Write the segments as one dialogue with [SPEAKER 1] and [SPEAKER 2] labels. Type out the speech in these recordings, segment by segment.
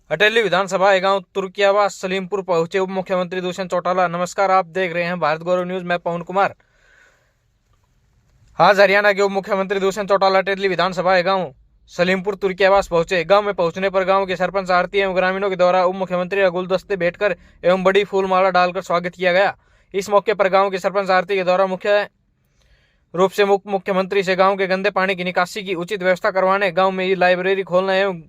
[SPEAKER 1] अटेली विधानसभा गांव तुर्कियावा सलीमपुर पहुंचे उप मुख्यमंत्री दुष्यंत चौटाला। नमस्कार, आप देख रहे हैं भारत गौरव न्यूज। मैं पवन कुमार। आज हरियाणा के उप मुख्यमंत्री दुष्यंत चौटाला अटेली विधानसभा गांव सलीमपुर तुर्कियावास पहुंचे। गांव में पहुंचने पर गांव के सरपंच, आरती एवं ग्रामीणों के द्वारा उप मुख्यमंत्री का गुलदस्ते भेंटकर एवं बड़ी फूलमाला डालकर स्वागत किया गया। इस मौके पर गांव के सरपंच आरती के द्वारा मुख्य रूप से उप मुख्यमंत्री से गांव के गंदे पानी की निकासी की उचित व्यवस्था करवाने, गांव में लाइब्रेरी खोलना एवं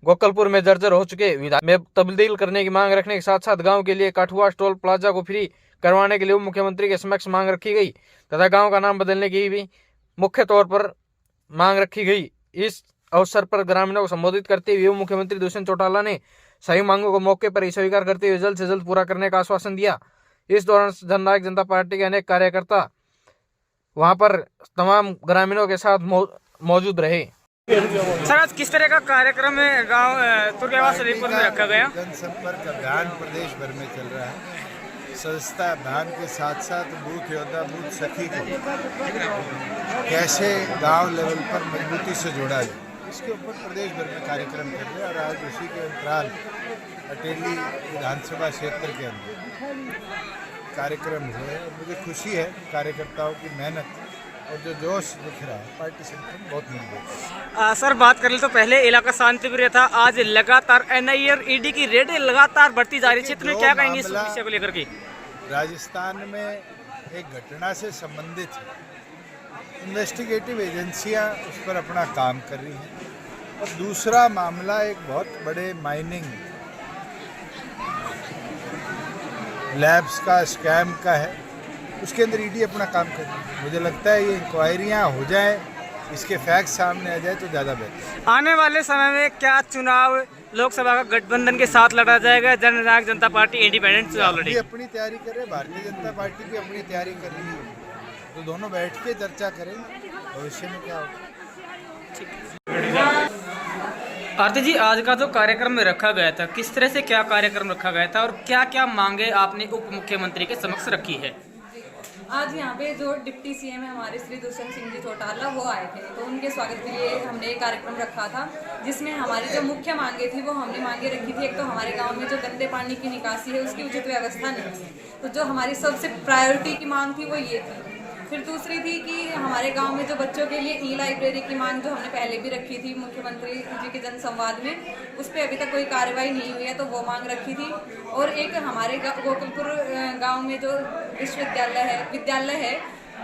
[SPEAKER 1] गोकलपुर में जर्जर हो चुके में तब्दील करने की मांग रखने के साथ साथ गांव के लिए काठुआ टोल प्लाजा को फ्री करवाने के लिए उप मुख्यमंत्री के समक्ष मांग रखी गई तथा गांव का नाम बदलने की भी मुख्य तौर पर मांग रखी गई। इस अवसर पर ग्रामीणों को संबोधित करते हुए उप मुख्यमंत्री दुष्यंत चौटाला ने सभी मांगों को मौके पर ही स्वीकार करते हुए जल्द से जल्द पूरा करने का आश्वासन दिया। इस दौरान जननायक जनता पार्टी के अनेक कार्यकर्ता वहां पर तमाम ग्रामीणों के साथ मौजूद रहे।
[SPEAKER 2] सर, आज किस तरह का कार्यक्रम है गांव तुर्कियावास सलीमपुर में रखा गया?
[SPEAKER 3] जनसंपर्क अभियान प्रदेश भर में चल रहा है। सदस्यता अभियान के साथ साथ बूथ योद्धा, बूथ सखी को कैसे गांव लेवल पर मजबूती से जोड़ा जाए, इसके ऊपर प्रदेश भर में कार्यक्रम कर रहे हैं। और आज उसी के अंतराल अटेली विधानसभा क्षेत्र के अंदर कार्यक्रम हुए। मुझे खुशी है कार्यकर्ताओं की मेहनत और जो जोश दिख रहा है पार्टी संगठन बहुत मिल रही है।
[SPEAKER 2] सर, बात कर ले तो पहले इलाका शांतिप्रिय था, आज लगातार एनआईए और ईडी की रेडें लगातार बढ़ती जा रही है। क्षेत्र में क्या कहेंगे इस विषय को लेकर के?
[SPEAKER 3] राजस्थान में एक घटना से संबंधित है, इन्वेस्टिगेटिव एजेंसियां उस पर अपना काम कर रही हैं। और दूसरा मामला एक बहुत बड़े माइनिंग लैब्स का स्कैम का है, उसके अंदर ईडी अपना काम कर रही है। मुझे लगता है ये इंक्वायरियां हो जाए, इसके फैक्ट सामने आ जाए तो ज़्यादा बेहतर।
[SPEAKER 2] आने वाले समय में क्या चुनाव लोकसभा का गठबंधन के साथ लड़ा जाएगा? जननायक जनता पार्टी इंडिपेंडेंट चुनाव लड़ेगी?
[SPEAKER 3] अपनी तैयारी कर रहे हैं, भारतीय जनता पार्टी भी अपनी तैयारी कर रही है, तो दोनों बैठ के चर्चा करें भविष्य में क्या होगा।
[SPEAKER 2] आरती जी, आज का जो कार्यक्रम में रखा गया था, किस तरह से क्या कार्यक्रम रखा गया था और क्या क्या मांगे आपने उप मुख्यमंत्री के समक्ष रखी है?
[SPEAKER 4] आज यहाँ पे जो डिप्टी सीएम है हमारे श्री दुष्यंत सिंह जी चौटाला वो आए थे, तो उनके स्वागत के लिए हमने ये कार्यक्रम रखा था, जिसमें हमारी जो मुख्य मांगे थी वो हमने मांगे रखी थी। एक तो हमारे गांव में जो गंदे पानी की निकासी है उसकी उचित व्यवस्था नहीं है, तो जो हमारी सबसे प्रायोरिटी की मांग थी वो ये थी। फिर दूसरी थी कि हमारे गांव में जो बच्चों के लिए ई लाइब्रेरी की मांग जो हमने पहले भी रखी थी मुख्यमंत्री जी के जनसंवाद में, उस पर अभी तक कोई कार्रवाई नहीं हुई है, तो वो मांग रखी थी। और एक हमारे गोकुलपुर गांव में जो विद्यालय है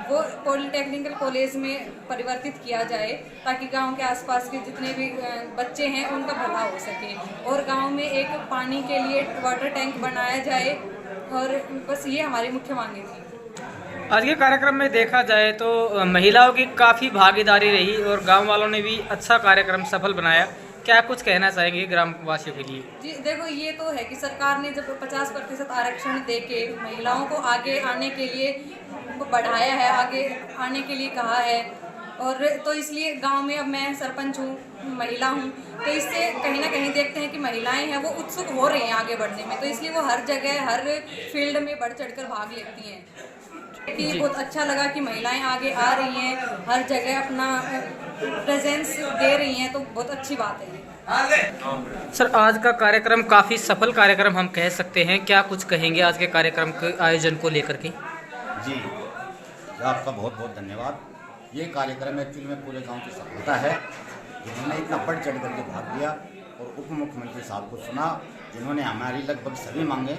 [SPEAKER 4] वो पॉलिटेक्निकल कॉलेज में परिवर्तित किया जाए, ताकि गांव के आसपास के जितने भी बच्चे हैं उनका भला हो सके। और गांव में एक पानी के लिए वाटर टैंक बनाया जाए, और बस ये हमारी मुख्य मांगे थी।
[SPEAKER 2] आज के कार्यक्रम में देखा जाए तो महिलाओं की काफ़ी भागीदारी रही और गांव वालों ने भी अच्छा कार्यक्रम सफल बनाया। क्या कुछ कहना चाहेंगे ग्रामवासियों के लिए?
[SPEAKER 4] जी देखो, ये तो है कि सरकार ने जब 50% आरक्षण देके महिलाओं को आगे आने के लिए बढ़ाया है, आगे आने के लिए कहा है, और तो इसलिए गांव में अब मैं सरपंच हूँ, महिला हूँ, तो इससे कहीं ना कहीं देखते हैं कि महिलाएं हैं वो उत्सुक हो रही हैं आगे बढ़ने में, तो इसलिए वो हर जगह हर फील्ड में बढ़ चढ़कर भाग लेती हैं। कि बहुत अच्छा लगा कि महिलाएं आगे आ रही हैं, हर जगह अपना प्रेजेंस दे रही हैं, तो बहुत अच्छी बात है।
[SPEAKER 2] सर, आज का कार्यक्रम काफ़ी सफल कार्यक्रम हम कह सकते हैं, क्या कुछ कहेंगे आज के कार्यक्रम के आयोजन को लेकर के?
[SPEAKER 5] जी, आपका बहुत बहुत धन्यवाद। ये कार्यक्रम एक्चुअली में पूरे गांव की सफलता है, जिन्होंने इतना बढ़ चढ़ करके भाग लिया और उप मुख्यमंत्री साहब को सुना, जिन्होंने हमारी लगभग सभी मांगे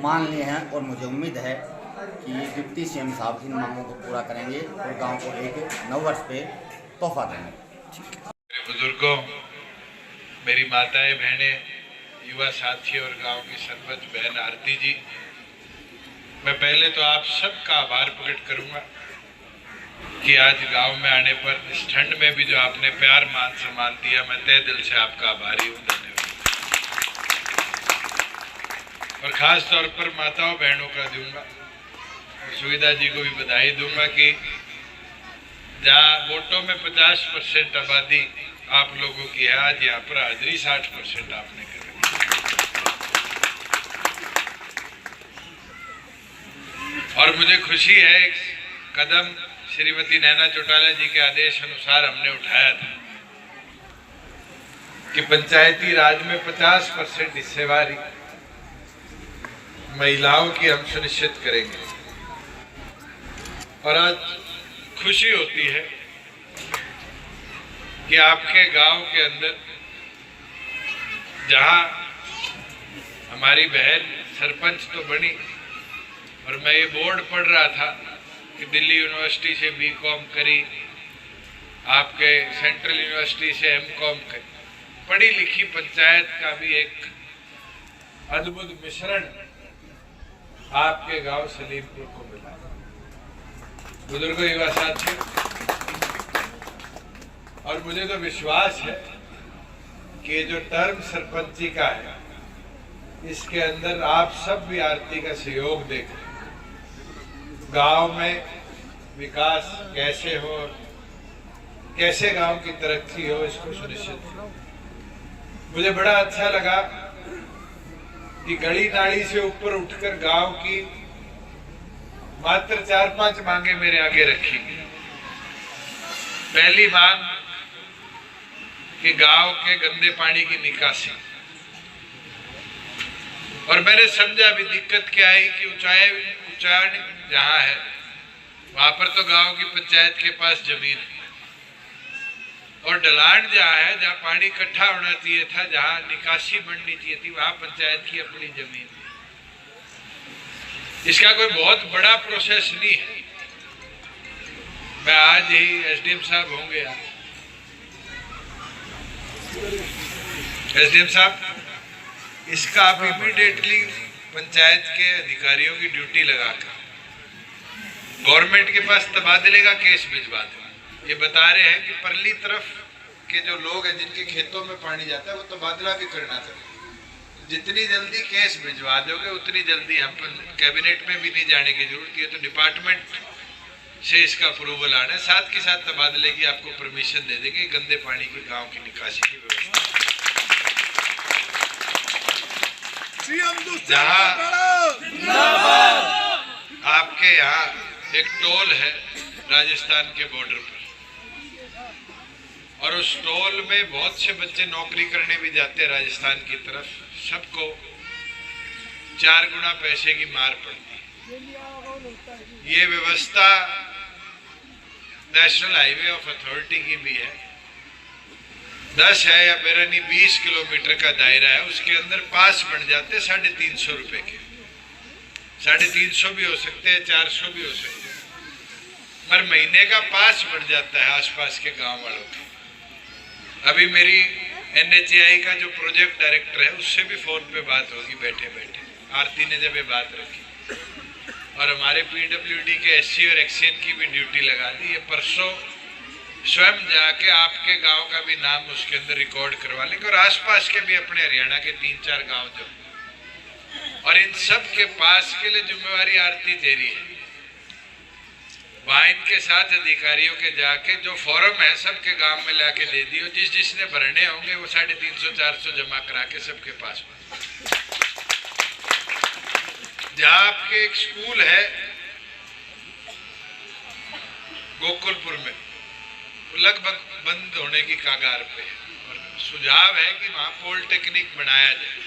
[SPEAKER 5] मान लिए हैं। और मुझे उम्मीद है कि डिप्टी सीएम साहब इन मांगों को पूरा करेंगे और गांव को एक नववर्ष पे तोहफा देंगे।
[SPEAKER 6] मेरे बुजुर्गों, मेरी माताएं, बहनें, युवा साथी और गांव की सरपंच बहन आरती जी, मैं पहले तो आप सबका आभार प्रकट करूंगा कि आज गांव में आने पर इस ठंड में भी जो आपने प्यार मान सम्मान दिया, मैं तहे दिल से आपका आभारी हूँ। धन्यवाद। और खास तौर पर माताओं बहनों का दूंगा, सुविधा जी को भी बधाई दूंगा कि जहाँ वोटों में 50% आबादी आप लोगों की है, आज यहाँ पर हाजिरी 60% आपने करी। और मुझे खुशी है, एक कदम श्रीमती नैना चौटाला जी के आदेश अनुसार हमने उठाया था कि पंचायती राज में 50% हिस्सेदारी महिलाओं की हम सुनिश्चित करेंगे। और आज खुशी होती है कि आपके गांव के अंदर जहां हमारी बहन सरपंच तो बनी, और मैं ये बोर्ड पढ़ रहा था कि दिल्ली यूनिवर्सिटी से बीकॉम करी, आपके सेंट्रल यूनिवर्सिटी से एमकॉम करी, पढ़ी लिखी पंचायत का भी एक अद्भुत मिश्रण आपके गांव सलीमपुर को मिला। बुजुर्गों, युवा साथियों, और मुझे तो विश्वास है कि जो टर्म सरपंची का है इसके अंदर आप सब भी आरती का सहयोग देकर गांव में विकास कैसे हो, कैसे गांव की तरक्की हो, इसको सुनिश्चित करो। मुझे बड़ा अच्छा लगा कि गली नाली से ऊपर उठकर गांव की मात्र 4-5 मांगे मेरे आगे रखी गई। पहली मांग कि गांव के गंदे पानी की निकासी, और मैंने समझा भी दिक्कत क्या है कि ऊंचाई जहां है वहां पर तो गांव की पंचायत के पास जमीन है, और ढलान जहां है, जहां पानी इकट्ठा होना चाहिए था, जहां निकासी बननी चाहिए थी, वहां पंचायत की अपनी जमीन है। इसका कोई बहुत बड़ा प्रोसेस नहीं है। मैं आज ही एसडीएम साहब होंगे, एसडीएम साहब, इसका आप इमीडिएटली पंचायत के अधिकारियों की ड्यूटी लगाकर गवर्नमेंट के पास तबादले का केस भिजवा दो। ये बता रहे हैं कि परली तरफ के जो लोग हैं जिनके खेतों में पानी जाता है वो तबादला भी करना चाहिए। जितनी जल्दी केस भिजवा दोगे उतनी जल्दी हम कैबिनेट में भी नहीं जाने की जरूरत है, तो डिपार्टमेंट से इसका अप्रूवल आना है, साथ के साथ तबादले की आपको परमिशन दे देंगे। गंदे पानी की गांव की निकासी की व्यवस्था, जहां आपके यहाँ एक टोल है राजस्थान के बॉर्डर पर, और उस टोल में बहुत से बच्चे नौकरी करने भी जाते हैं राजस्थान की तरफ, सबको 4 गुना पैसे की मार पड़ती है। ये व्यवस्था नेशनल हाईवे ऑफ अथॉरिटी की भी है। 10 है या मेरा नहीं 20 किलोमीटर का दायरा है, उसके अंदर पास बन जाते 350 रुपए के। 350 भी हो सकते हैं, 400 भी हो सकते हैं, पर महीने का पास बढ़ जाता है आसपास के गांव वालों के। अभी मेरी NHAI का जो प्रोजेक्ट डायरेक्टर है उससे भी फोन पे बात होगी बैठे बैठे, आरती ने जब ये बात रखी, और हमारे PWD के SC और XN की भी ड्यूटी लगा दी। ये परसों स्वयं जाके आपके गांव का भी नाम उसके अंदर रिकॉर्ड करवा लेंगे, और आसपास के भी अपने हरियाणा के 3-4 गांव जो, और इन सब के पास के लिए जिम्मेवारी आरती तेरी है। वहां इनके साथ अधिकारियों के जाके जो फॉर्म है सबके गांव में लाके दे दियो, जिसने भरने होंगे वो 350-400 जमा करा के सबके पास। जहां आपके एक स्कूल है गोकुलपुर में, लगभग बंद होने की कगार पे है, और सुझाव है कि वहां पॉलिटेक्निक बनाया जाए।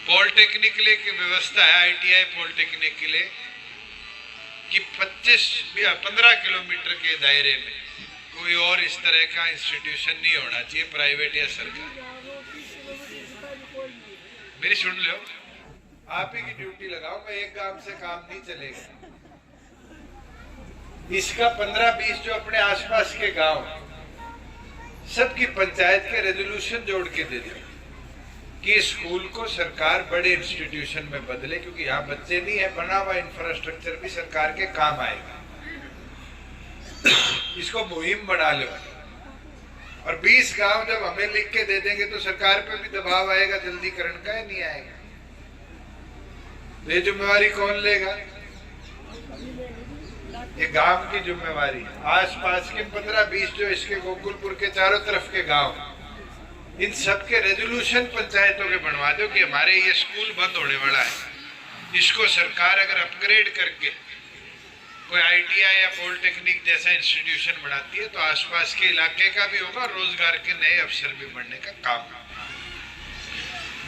[SPEAKER 6] पॉलिटेक्निक के लिए की व्यवस्था है, ITI पॉलिटेक्निक के लिए, कि 15 किलोमीटर के दायरे में कोई और इस तरह का इंस्टीट्यूशन नहीं होना चाहिए, प्राइवेट या सरकारी। मेरी सुन लो, आप ही की ड्यूटी लगाओ, मैं एक गांव से काम नहीं चलेगा। इसका 15-20 जो अपने आसपास के गांव सबकी पंचायत के रेजोल्यूशन जोड़ के दे दो कि स्कूल को सरकार बड़े इंस्टीट्यूशन में बदले, क्योंकि यहाँ बच्चे नहीं है, बना हुआ इंफ्रास्ट्रक्चर भी सरकार के काम आएगा। इसको मुहिम बना लो, और 20 गांव जब हमें लिख के दे देंगे तो सरकार पे भी दबाव आएगा जल्दीकरण का, नहीं आएगा। तो ये जिम्मेवारी कौन लेगा? ये गांव की जिम्मेवारी। आसपास के 15-20 जो इसके गोकुलपुर के चारों तरफ के गांव, इन सब के रेजोल्यूशन पंचायतों के बनवा दो कि हमारे ये स्कूल बंद होने वाला है, इसको सरकार अगर अपग्रेड करके कोई ITI या पॉलिटेक्निक जैसा इंस्टीट्यूशन बनाती है तो आसपास के इलाके का भी होगा, रोजगार के नए अवसर भी बढ़ने का काम होगा।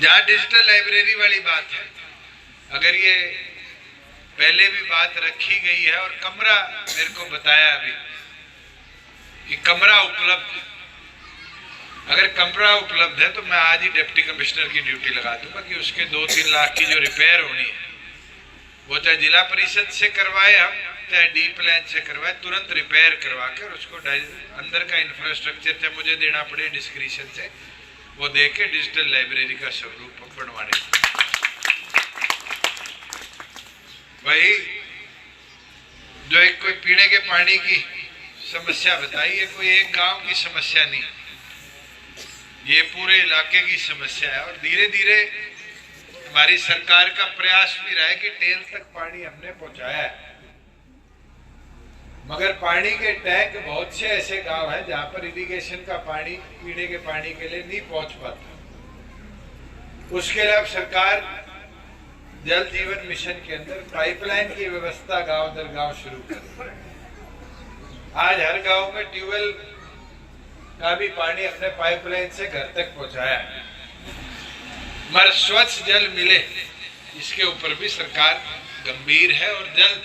[SPEAKER 6] जहाँ डिजिटल लाइब्रेरी वाली बात है, अगर ये पहले भी बात रखी गई है और कमरा मेरे को बताया अभी कि कमरा उपलब्ध है, अगर कमरा उपलब्ध है तो मैं आज ही डिप्टी कमिश्नर की ड्यूटी लगा दूंगा कि उसके 2-3 लाख की जो रिपेयर होनी है वो चाहे जिला परिषद से करवाए हम, चाहे डी प्लान से करवाए, तुरंत रिपेयर करवा कर उसको अंदर का इंफ्रास्ट्रक्चर चाहे मुझे देना पड़े डिस्क्रिप्शन से, वो दे के डिजिटल लाइब्रेरी का स्वरूप बनवाने। वही जो एक कोई पीने के पानी की समस्या बताई है, कोई एक गांव की समस्या नहीं, ये पूरे इलाके की समस्या है। और धीरे धीरे हमारी सरकार का प्रयास भी रहा है कि टेल तक पानी हमने पहुंचाया है, मगर पानी के टैंक बहुत से ऐसे गांव हैं जहां पर इरिगेशन का पानी पीने के पानी के लिए नहीं पहुंच पाता। उसके लिए अब सरकार जल जीवन मिशन के अंदर पाइपलाइन की व्यवस्था गांव दर गांव शुरू कर। आज हर गांव में ट्यूबवेल का भी पानी अपने पाइपलाइन से घर तक पहुंचाया है, मगर स्वच्छ जल मिले इसके ऊपर भी सरकार गंभीर है और जल्द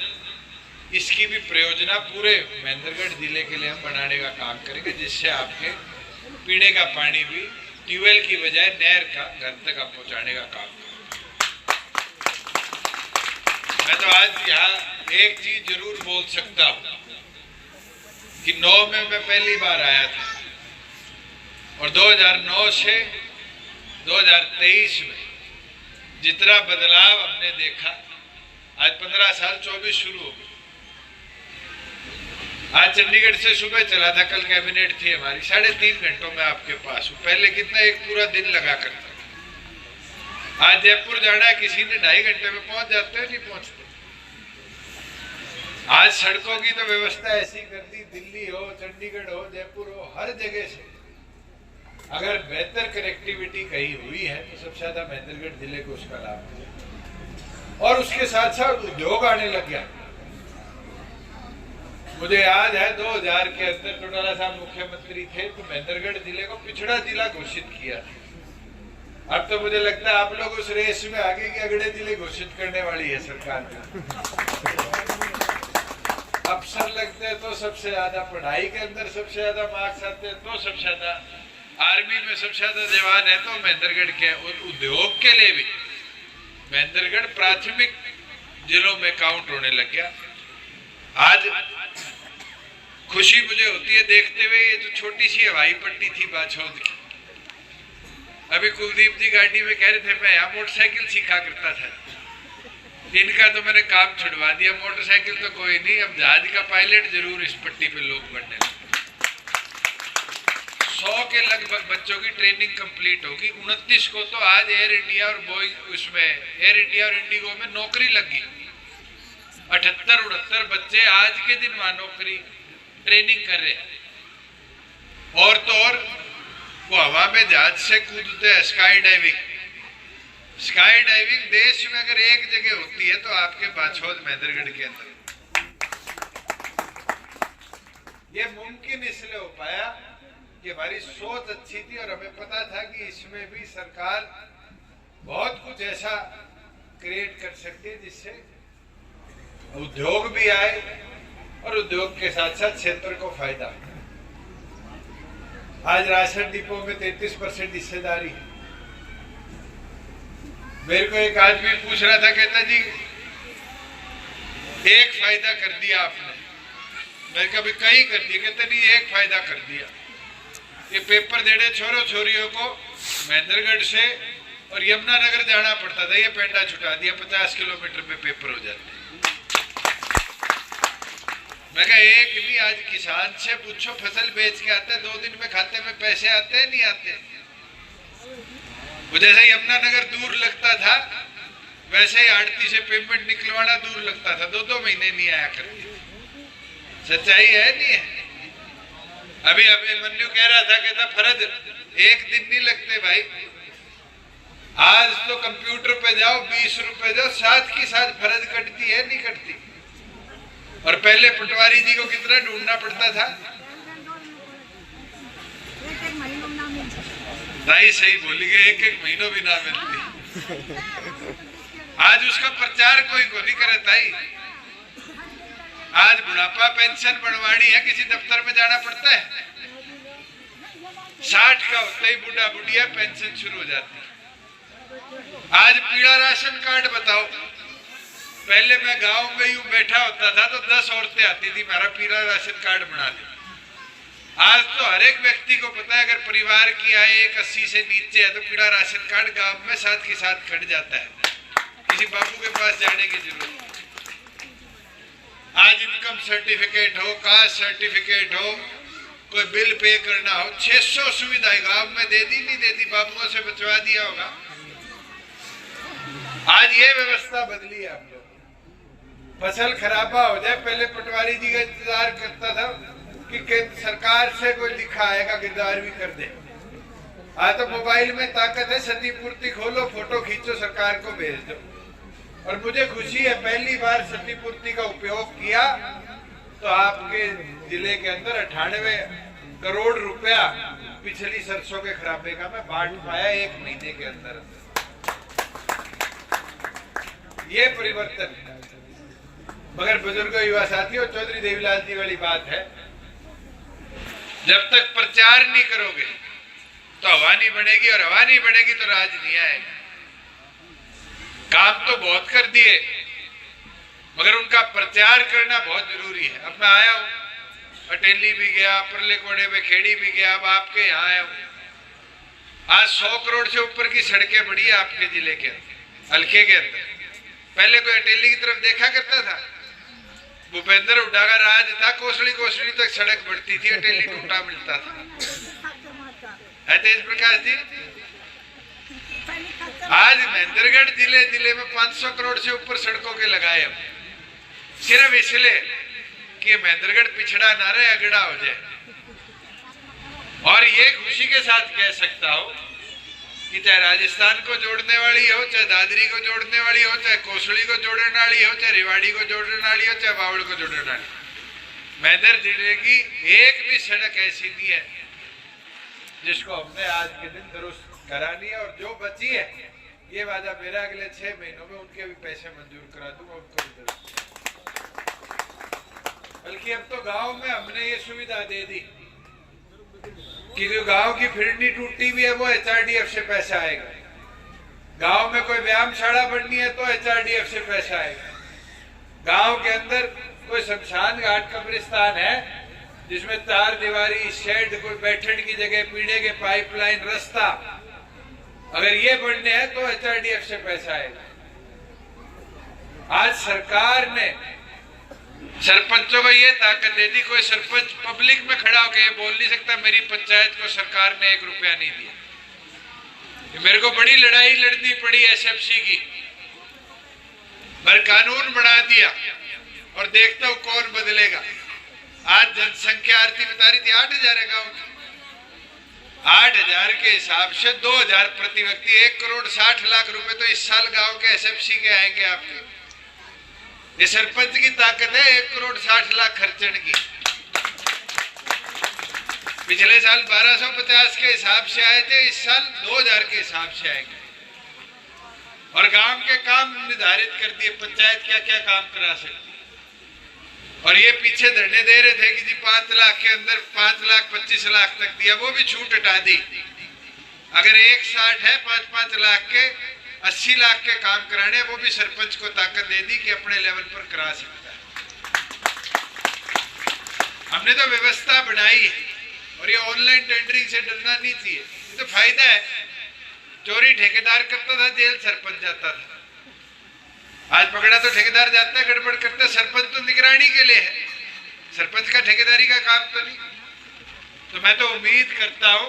[SPEAKER 6] इसकी भी प्रयोजना पूरे महेंद्रगढ़ जिले के लिए हम बनाने का काम करेंगे, जिससे आपके पीने का पानी भी ट्यूबवेल की बजाय नहर का घर तक आप पहुंचाने का काम करेंगे। मैं तो आज यहाँ एक चीज जरूर बोल सकता हूँ कि 9 में मैं पहली बार आया था और 2009 से 2023 में जितना बदलाव हमने देखा, आज 15 साल 24 शुरू हो गए। आज चंडीगढ़ से सुबह चला था, कल कैबिनेट थी हमारी, 3.5 घंटों में आपके पास हूँ। पहले कितना एक पूरा दिन लगा करता था। आज जयपुर जाना है किसी ने 2.5 घंटे में पहुंच जाते हैं, नहीं पहुंचते। आज सड़कों की तो व्यवस्था ऐसी कर दी, दिल्ली हो, चंडीगढ़ हो, जयपुर हो, हर जगह से अगर बेहतर कनेक्टिविटी कहीं हुई है तो सबसे ज्यादा महेंद्रगढ़ जिले को उसका लाभ मिला। और उसके साथ साथ उद्योग आने लग गया। मुझे याद है 2000 के अंदर चौटाला साहब मुख्यमंत्री थे तो महेंद्रगढ़ जिले को पिछड़ा जिला घोषित किया। अब तो मुझे लगता है आप लोग उस रेस में आगे के अगले जिले घोषित करने वाली है सरकार। अफसर लगते हैं तो सबसे ज्यादा, पढ़ाई के अंदर सबसे ज्यादा मार्क्स आते हैं तो सबसे ज्यादा, आर्मी में सबसे ज्यादा जवान है तो महेंद्रगढ़ के। और उद्योग के लिए भी महेंद्रगढ़ प्राथमिक जिलों में काउंट होने लग गया। आज खुशी मुझे होती है देखते हुए ये जो छोटी सी हवाई पट्टी थी बाछौद की, अभी कुलदीप जी गाड़ी में कह रहे थे मैं यहाँ मोटरसाइकिल सीखा करता था, इनका तो मैंने काम छुड़वा दिया, मोटरसाइकिल तो कोई नहीं, अब जहाज का पायलट जरूर इस पट्टी पे लोग बनने लगे। 100 के लगभग बच्चों की ट्रेनिंग कंप्लीट होगी। 29 को तो आज एयर इंडिया और बोइंग उसमें एयर इंडिया और इंडिगो में नौकरी लगी। 78-79 बच्चे आज के दिन वहां नौकरी ट्रेनिंग कर रहे हैं। और तो और वो हवा में जहाज से कूदते हैं, स्काई डाइविंग। स्काई डाइविंग देश में अगर एक जगह होती है तो आपके बाछौद महेंद्रगढ़ के अंदर। ये मुमकिन इसलिए हो पाया कि हमारी सोच अच्छी थी और हमें पता था कि इसमें भी सरकार बहुत कुछ ऐसा क्रिएट कर सकती है जिससे उद्योग भी आए और उद्योग के साथ साथ क्षेत्र को फायदा। आज राशन डिपो में 33% हिस्सेदारी है। मेरे को एक आदमी पूछ रहा था, कहता जी एक फायदा कर दिया आपने, मैं कभी कई कर दिया, कहते नहीं एक फायदा कर दिया। ये पेपर देने छोरों छोरियों को महेंद्रगढ़ से और यमुनानगर जाना पड़ता था, ये पेंडा छुटा दिया, 50 किलोमीटर में पेपर हो जाते। मैं कहा एक भी आज किसान से पूछो, फसल बेच के आते 2 दिन में खाते में पैसे आते हैं नहीं आते। वो जैसे यमुनानगर दूर लगता था वैसे ही आड़ती से पेमेंट निकलवाना दूर लगता था, 2-2 महीने नहीं आया करते। सच्चाई है नहीं है? अभी अभिमन्यु कह रहा था, कहता फर्ज 1 दिन नहीं लगते भाई। आज तो कंप्यूटर पे जाओ 20 रुपए जाओ, साथ की साथ फर्ज कटती है नहीं कटती। और पहले पटवारी जी को कितना ढूंढना पड़ता था? नहीं, सही बोली गई, एक महीनों भी ना मिलती। आज उसका प्रचार कोई को नहीं करे ताई। आज बुढ़ापा पेंशन बनवानी है, किसी दफ्तर में जाना पड़ता है। 60 का होते ही बूढ़ा बुढ़िया पेंशन शुरू हो जाती है। आज पीला राशन कार्ड बताओ, पहले मैं गांव में यूं बैठा होता था तो 10 औरतें आती थी मेरा पीला राशन कार्ड बना दे। आज तो हर एक व्यक्ति को पता है, अगर परिवार की आय 80 से नीचे है तो पीला राशन कार्ड गांव में साथ के साथ कट जाता है, किसी बाबू के पास जाने की जरूरत नहीं। आज इनकम सर्टिफिकेट हो, कास्ट सर्टिफिकेट हो, कोई बिल पे करना हो, 600 सुविधाएं गांव में दे दी, नहीं दे दी, बाबुओं से बचवा दिया होगा। आज ये व्यवस्था बदली है। हम लोग फसल खराबा हो जाए, पहले पटवारी जी का इंतजार करता था कि केंद्र सरकार से कोई लिखा आएगा, गिरदार भी कर दे। आज तो मोबाइल में ताकत है, क्षतिपूर्ति खोलो, फोटो खींचो, सरकार को भेज दो। और मुझे खुशी है, पहली बार क्षतिपूर्ति का उपयोग किया तो आपके जिले के अंदर 98 करोड़ रुपया पिछली सरसों के खराबे का मैं बांट पाया 1 महीने के अंदर। ये परिवर्तन। मगर बुजुर्गों, युवा साथियों, चौधरी देवीलाल जी वाली बात है, जब तक प्रचार नहीं करोगे तो हवा नहीं बनेगी, और हवा नहीं बनेगी तो राज नहीं आएगा। काम तो बहुत कर दिए, मगर उनका प्रचार करना बहुत जरूरी है। अब मैं आया हूं, अटेली भी गया, परले कोड़े में खेड़ी भी गया, अब आपके यहाँ आया हूं। आज 100 करोड़ से ऊपर की सड़कें बड़ी है आपके जिले के हल्के के अंदर। पहले कोई अटेली की तरफ देखा करता था? भूपेंद्र हुड्डा का राज था, कोसली कोसली तक सड़क बढ़ती थी, अटेली टूटा मिलता था। है तेज प्रकाश जी? आज महेंद्रगढ़ जिले में 500 करोड़ से ऊपर सड़कों के लगाए हम, सिर्फ इसलिए कि महेंद्रगढ़ पिछड़ा ना रहे, अगड़ा हो जाए। और ये खुशी के साथ कह सकता हूं कि चाहे राजस्थान को जोड़ने वाली हो, चाहे दादरी को जोड़ने वाली हो, चाहे कोसली को जोड़ने वाली हो, चाहे रेवाड़ी को जोड़ने वाली हो, चाहे बावड़ को जोड़ने वाली, महेंद्र जिले की एक भी सड़क ऐसी नहीं है जिसको हमने आज के दिन दुरुस्त करानी है। और जो बची है, ये वादा मेरा, अगले 6 महीनों में उनके भी पैसे मंजूर करा दूंगा, उनको भी दुरुस्त। बल्कि अब तो गांव में हमने ये सुविधा दे दी कि जो गांव की फिरनी टूटी हुई है वो HRDF से पैसा आएगा। गांव में कोई व्यायामशाला बननी है तो HRDF से पैसा आएगा। गांव के अंदर कोई शमशान घाट कब्रिस्तान है जिसमें 4 दीवारी, शेड, कोई बैठने की जगह, पीने के पाइपलाइन, रास्ता, अगर ये बनने हैं तो HRDF से पैसा आएगा। आज सरकार ने सरपंचों को ये ताकत दे दी, कोई सरपंच पब्लिक में खड़ा होकर ये बोल नहीं सकता मेरी पंचायत को सरकार ने 1 रुपया नहीं दिया। मेरे को बड़ी लड़ाई लड़नी पड़ी SFC की, पर कानून बना दिया और देखता हूं कौन बदलेगा। आज जनसंख्या आरती बता रही थी 8,000 है गाँव की। 8,000 के हिसाब से 2,000 प्रति व्यक्ति, 1,60,00,000 रुपए तो इस साल गांव के SFC के आएंगे आपके। ये सरपंच की ताकत है 1,60,00,000 खर्चने की। पिछले साल 1250 के हिसाब से आए थे, इस साल 2,000 के हिसाब से आएंगे। और गांव के काम निर्धारित कर दिए, पंचायत क्या क्या काम करा सकती। और ये पीछे धरने दे रहे थे कि जी 5 लाख के अंदर 5,25,00,000 तक दिया, वो भी छूट हटा दी। अगर 1,60 है, 5-5 लाख के 80 लाख के काम कराने, वो भी सरपंच को ताकत दे दी कि अपने लेवल पर करा सकता है। हमने तो व्यवस्था बनाई है, और ये ऑनलाइन टेंडरिंग से डरना नहीं चाहिए। ये तो फायदा है। चोरी ठेकेदार करता था, जेल सरपंच जाता था। आज पकड़ा तो ठेकेदार जाता है, गड़बड़ करता है, सरपंच तो निगरानी के लिए है, सरपंच का ठेकेदारी का काम तो नहीं। तो मैं तो उम्मीद करता हूं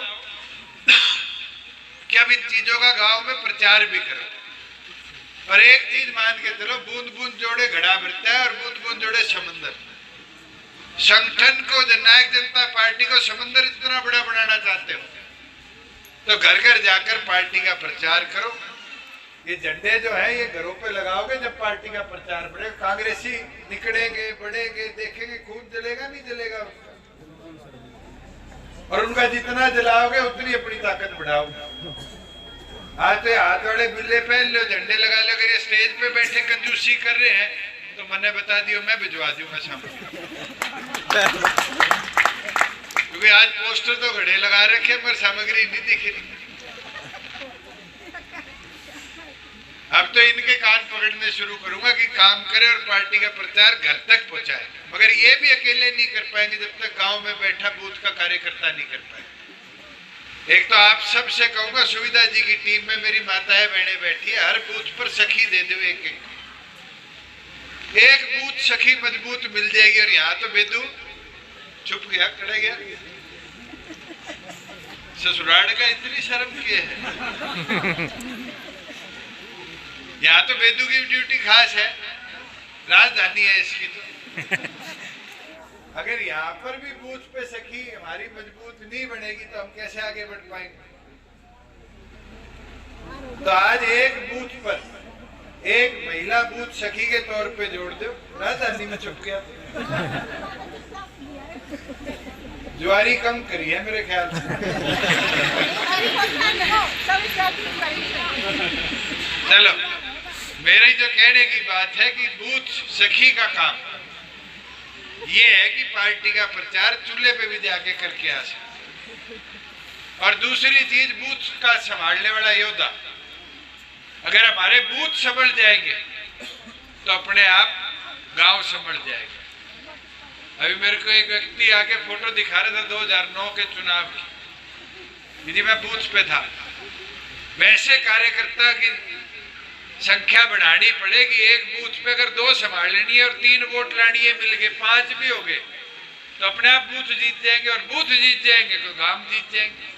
[SPEAKER 6] कि अब इन चीजों का गांव में प्रचार भी करो। और एक चीज मान के चलो, बूंद बूंद जोड़े घड़ा भरता है और बूंद बूंद जोड़े समंदर। संगठन को, जननायक जनता पार्टी को समंदर इतना बड़ा बनाना चाहते हो तो घर घर जाकर पार्टी का प्रचार करो। ये झंडे जो है ये घरों पे लगाओगे जब पार्टी का प्रचार बढ़ेगा, कांग्रेसी निकलेंगे बढ़ेंगे, देखेंगे खून जलेगा नहीं जलेगा उनका, और उनका जितना जलाओगे उतनी अपनी ताकत बढ़ाओगे। आज तो हाथ वाले बिल्ले पहन लो, झंडे लगा लो, अगर ये स्टेज पे बैठे कंजूसी कर रहे हैं तो मैंने बता दियो, मैं भिजवा दूंगा सामने, क्योंकि आज पोस्टर तो घड़े लगा रखे पर सामग्री नहीं दिख रही। अब तो इनके कान पकड़ने शुरू करूंगा कि काम करे और पार्टी का प्रचार घर तक पहुंचाए, मगर ये भी अकेले नहीं कर पाएंगे जब तक गांव में बैठा बूथ का कार्यकर्ता नहीं कर पाए। एक तो आप सबसे कहूंगा, सुविधा जी की टीम में मेरी माताएं बहनें बैठी है, हर बूथ पर सखी दे दो, एक बूथ सखी मजबूत मिल जाएगी। और यहाँ तो बेदू चुप गया, खड़ा गया, ससुराल का इतनी शर्म किए है। यहाँ तो बेदू की ड्यूटी खास है, राजधानी है इसकी तो। अगर यहाँ पर भी बूथ पे सखी हमारी मजबूत नहीं बनेगी तो हम कैसे आगे बढ़ पाएंगे। तो आज एक बूथ पर एक महिला बूथ सखी के तौर पे जोड़ दो, राजधानी में चुप गया। जुआरी कम करी है मेरे ख्याल से। चलो, मेरी जो कहने की बात है कि बूथ सखी का काम ये है कि पार्टी का प्रचार चूल्हे पे भी जाके करके आ सके। और दूसरी चीज, बूथ का संभालने वाला योद्धा, अगर हमारे बूथ संभल जाएंगे तो अपने आप गांव संभल जाएगा। अभी मेरे को एक व्यक्ति आके फोटो दिखा रहा था 2009 के चुनाव की, यदि मैं बूथ पे था। वैसे कार्यकर्ता की संख्या बढ़ानी पड़ेगी, एक बूथ पे अगर 2 संभाल लेनी है और 3 वोट लानी है, मिल गए 5 भी हो गए तो अपने आप बूथ जीत जाएंगे, और बूथ जीत जाएंगे तो गांव जीत जाएंगे।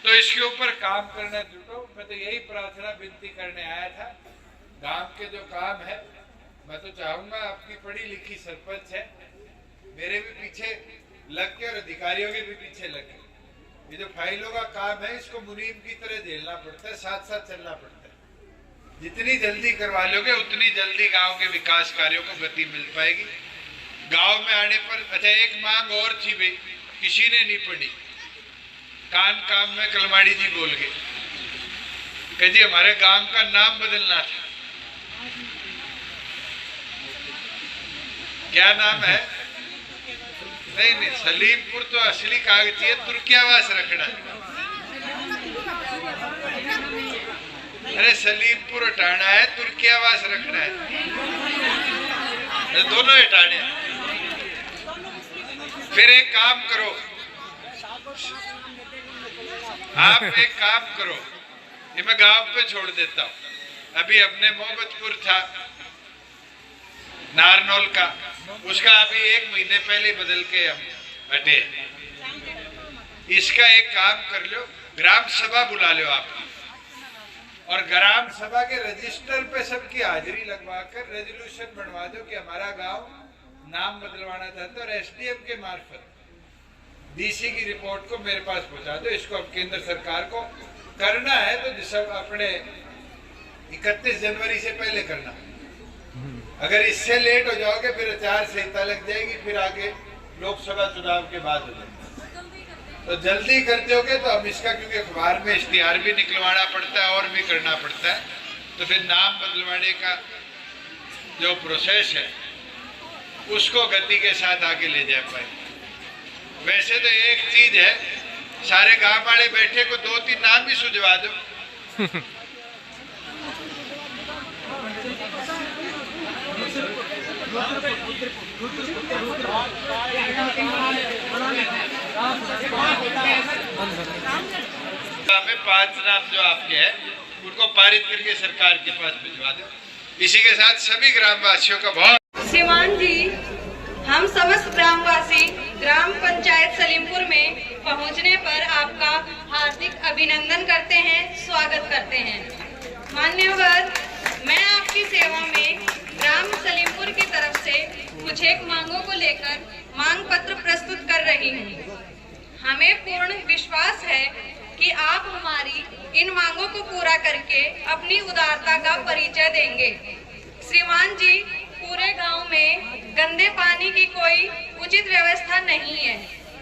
[SPEAKER 6] तो इसके ऊपर काम करना जुटो। मैं तो यही प्रार्थना विनती करने आया था। गांव के जो काम है, मैं तो चाहूंगा, आपकी पढ़ी लिखी सरपंच है, मेरे भी पीछे लग के और अधिकारियों के भी पीछे लग के, ये जो फाइलों का काम है इसको मुनीम की तरह झेलना पड़ता है, साथ साथ चलना पड़ता है। जितनी जल्दी करवा लोगे उतनी जल्दी गांव के विकास कार्यों को गति मिल पाएगी। गांव में आने पर, अच्छा एक मांग और थी भाई, किसी ने नहीं पढ़ी, कान काम में कलमाड़ी जी बोल गए कि जी हमारे गांव का नाम बदलना था। क्या नाम है? नहीं, सलीमपुर तो असली कागजी है, तुर्कियावास रखना। अरे सलीमपुर हटाना है, तुर्कियावास रखना है, दोनों हटाने। फिर एक काम करो, आप एक काम करो, ये मैं गांव पे छोड़ देता हूँ। अभी अपने मोहम्मदपुर था नारनौल का, उसका अभी 1 महीने पहले बदल के हम हटे। इसका एक काम कर लो, ग्राम सभा बुला लो आप, और ग्राम सभा के रजिस्टर पे सबकी हाजिरी लगवा कर रेजोल्यूशन बनवा दो कि हमारा गांव नाम बदलवाना चाहता है, और एसडीएम के मार्फत डीसी की रिपोर्ट को मेरे पास पहुंचा दो। इसको अब केंद्र सरकार को करना है तो सब अपने 31 जनवरी से पहले करना। अगर इससे लेट हो जाओगे फिर आचार संहिता लग जाएगी, फिर आगे लोकसभा चुनाव के बाद हो जाएगा। तो जल्दी करते होगे तो हम इसका, क्योंकि अखबार में इश्तिहार भी निकलवाना पड़ता है और भी करना पड़ता है, तो फिर नाम बदलवाने का जो प्रोसेस है उसको गति के साथ आगे ले जा पाए। वैसे तो एक चीज है, सारे गांव वाले बैठे को 2-3 नाम ही सुझवा दो। हमें 5 नाम जो आपके हैं उनको पारित करके सरकार के पास भिजवा दो। इसी के साथ सभी ग्रामवासियों का बहुत
[SPEAKER 7] श्रीमान जी, हम समस्त ग्रामवासी ग्राम पंचायत सलीमपुर में पहुंचने पर आपका हार्दिक अभिनंदन करते हैं, स्वागत करते हैं। मान्यवर, मैं आपकी सेवा में ग्राम सलीमपुर की तरफ से कुछ एक मांगों को लेकर मांग पत्र प्रस्तुत कर रही हूँ। हमें पूर्ण विश्वास है कि आप हमारी इन मांगों को पूरा पूरा करके अपनी उदारता का परिचय देंगे। श्रीमान जी, पूरे गांव में गंदे पानी की कोई उचित व्यवस्था नहीं है,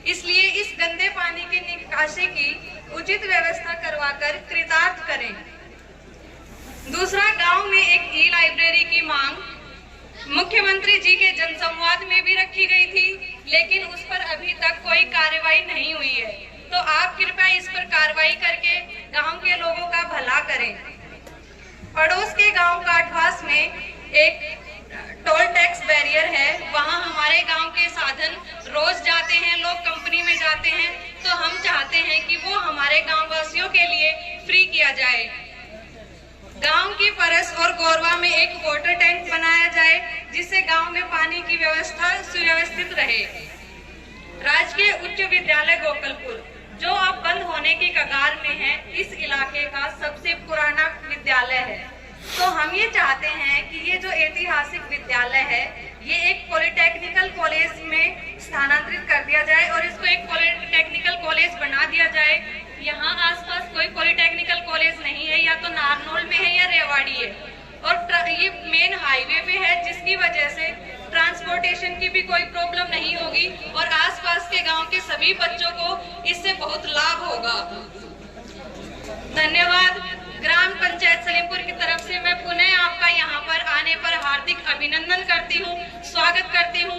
[SPEAKER 7] इसलिए इस गंदे पानी की निकासी की उचित व्यवस्था करवाकर कृतार्थ करें। दूसरा, गांव में एक ई लाइब्रेरी की मांग मुख्यमंत्री जी के जनसंवाद में भी रखी गई थी, लेकिन उस पर अभी तक कोई कार्रवाई नहीं हुई है, तो आप कृपया इस पर कार्रवाई करके गांव के लोगों का भला करें। पड़ोस के गांव काठवास में एक टोल टैक्स बैरियर है, वहां हमारे गांव के साधन रोज जाते हैं, लोग कंपनी में जाते हैं, तो हम चाहते हैं कि वो हमारे गांव वासियों के लिए फ्री किया जाए। गांव की परस और गोरवा में एक वाटर टैंक बनाया जाए, जिससे गांव में पानी की व्यवस्था सुव्यवस्थित रहे। राजकीय उच्च विद्यालय गोकलपुर, जो अब बंद होने की कगार में है, इस इलाके का सबसे पुराना विद्यालय है, तो हम ये चाहते हैं कि ये जो ऐतिहासिक विद्यालय है, ये एक पॉलिटेक्निकल कॉलेज में स्थानांतरित कर दिया जाए और इसको एक पॉलिटेक्निकल कॉलेज बना दिया जाए। यहाँ आसपास कोई पॉलिटेक्निकल कॉलेज नहीं है, या तो नारनौल में है या रेवाड़ी है, और ये मेन हाईवे पे है, जिसकी वजह से ट्रांसपोर्टेशन की भी कोई प्रॉब्लम नहीं होगी और आसपास के गांव के सभी बच्चों को इससे बहुत लाभ होगा। धन्यवाद। ग्राम पंचायत सलीमपुर की तरफ से मैं पुनः आपका यहाँ पर आने पर हार्दिक अभिनंदन करती हूँ, स्वागत करती हूँ।